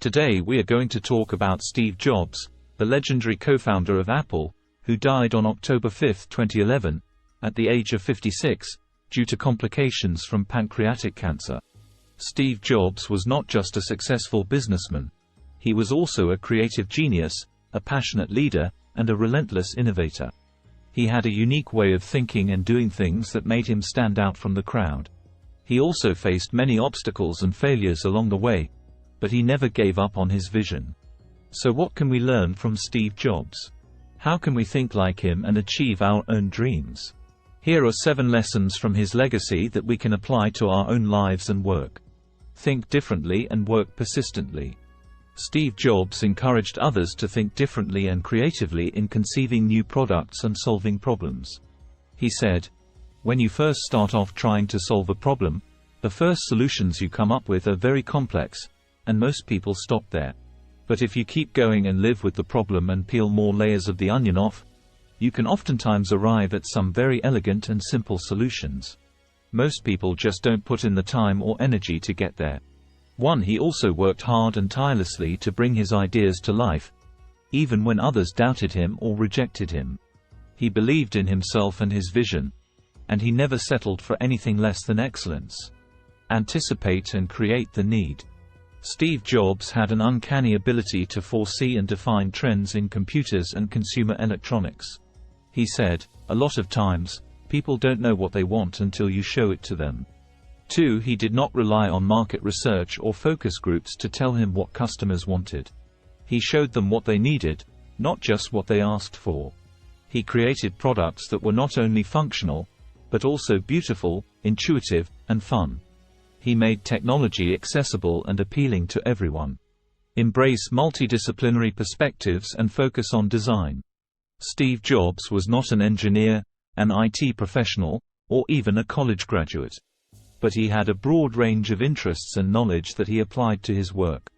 Today we are going to talk about Steve Jobs, the legendary co-founder of Apple, who died on October 5, 2011, at the age of 56, due to complications from pancreatic cancer. Steve Jobs was not just a successful businessman. He was also a creative genius, a passionate leader, and a relentless innovator. He had a unique way of thinking and doing things that made him stand out from the crowd. He also faced many obstacles and failures along the way, but he never gave up on his vision. So what can we learn from Steve Jobs? How can we think like him and achieve our own dreams? Here are 7 lessons from his legacy that we can apply to our own lives and work. Think differently and work persistently. Steve Jobs encouraged others to think differently and creatively in conceiving new products and solving problems. He said, "When you first start off trying to solve a problem, the first solutions you come up with are very complex, and most people stop there. But if you keep going and live with the problem and peel more layers of the onion off, you can oftentimes arrive at some very elegant and simple solutions. Most people just don't put in the time or energy to get there." He also worked hard and tirelessly to bring his ideas to life, even when others doubted him or rejected him. He believed in himself and his vision, and he never settled for anything less than excellence. Anticipate and create the need. Steve Jobs had an uncanny ability to foresee and define trends in computers and consumer electronics. He said, "A lot of times, people don't know what they want until you show it to them." He did not rely on market research or focus groups to tell him what customers wanted. He showed them what they needed, not just what they asked for. He created products that were not only functional, but also beautiful, intuitive, and fun. He made technology accessible and appealing to everyone. Embrace multidisciplinary perspectives and focus on design. Steve Jobs was not an engineer, an IT professional, or even a college graduate. But he had a broad range of interests and knowledge that he applied to his work.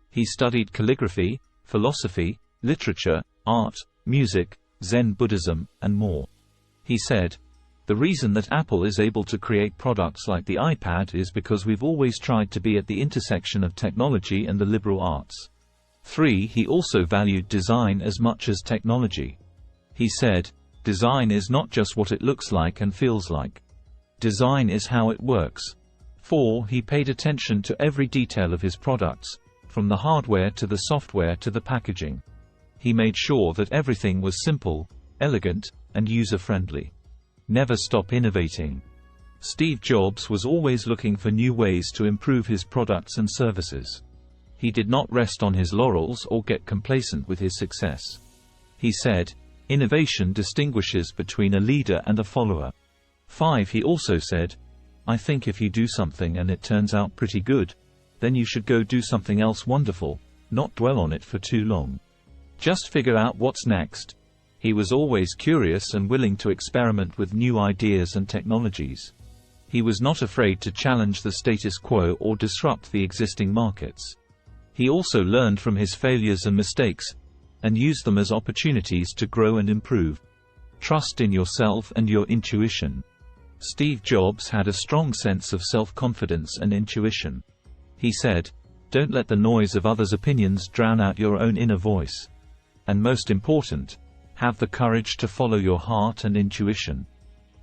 He studied calligraphy, philosophy, literature, art, music, Zen Buddhism, and more. He said, "The reason that Apple is able to create products like the iPad is because we've always tried to be at the intersection of technology and the liberal arts." He also valued design as much as technology. He said, "Design is not just what it looks like and feels like. Design is how it works." He paid attention to every detail of his products, from the hardware to the software to the packaging. He made sure that everything was simple, elegant, and user-friendly. Never stop innovating. Steve Jobs was always looking for new ways to improve his products and services. He did not rest on his laurels or get complacent with his success. He said, "Innovation distinguishes between a leader and a follower." He also said, "I think if you do something and it turns out pretty good, then you should go do something else wonderful, not dwell on it for too long. Just figure out what's next." He was always curious and willing to experiment with new ideas and technologies. He was not afraid to challenge the status quo or disrupt the existing markets. He also learned from his failures and mistakes, and used them as opportunities to grow and improve. Trust in yourself and your intuition. Steve Jobs had a strong sense of self-confidence and intuition. He said, "Don't let the noise of others' opinions drown out your own inner voice. And most important, have the courage to follow your heart and intuition.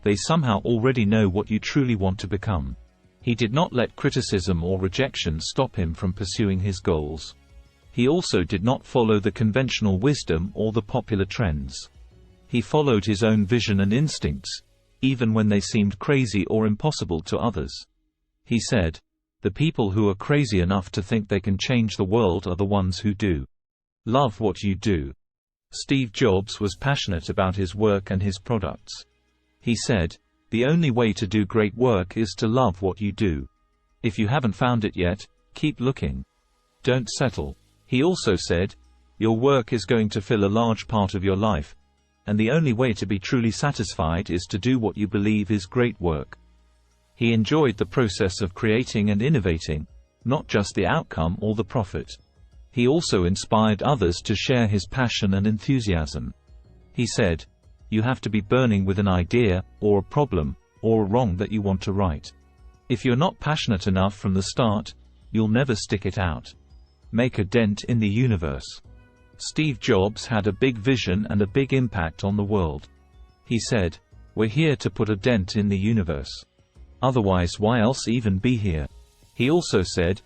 They somehow already know what you truly want to become." He did not let criticism or rejection stop him from pursuing his goals. He also did not follow the conventional wisdom or the popular trends. He followed his own vision and instincts, even when they seemed crazy or impossible to others. He said, "The people who are crazy enough to think they can change the world are the ones who do. Love what you do." Steve Jobs was passionate about his work and his products. He said, "The only way to do great work is to love what you do. If you haven't found it yet, keep looking. Don't settle." He also said, "Your work is going to fill a large part of your life, and the only way to be truly satisfied is to do what you believe is great work." He enjoyed the process of creating and innovating, not just the outcome or the profit. He also inspired others to share his passion and enthusiasm. He said, "You have to be burning with an idea, or a problem, or a wrong that you want to right. If you're not passionate enough from the start, you'll never stick it out. Make a dent in the universe. Steve Jobs had a big vision and a big impact on the world. He said, "We're here to put a dent in the universe. Otherwise, why else even be here?" He also said,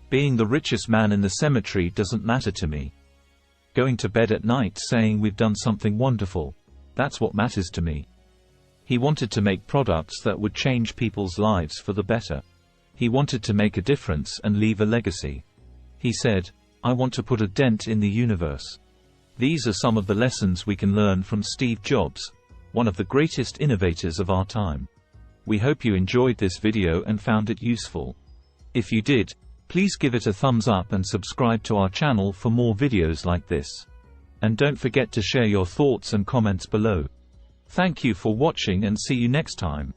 "Being the richest man in the cemetery doesn't matter to me. Going to bed at night saying we've done something wonderful, that's what matters to me." He wanted to make products that would change people's lives for the better. He wanted to make a difference and leave a legacy. He said, "I want to put a dent in the universe." These are some of the lessons we can learn from Steve Jobs, one of the greatest innovators of our time. We hope you enjoyed this video and found it useful. If you did, please give it a thumbs up and subscribe to our channel for more videos like this. And don't forget to share your thoughts and comments below. Thank you for watching and see you next time.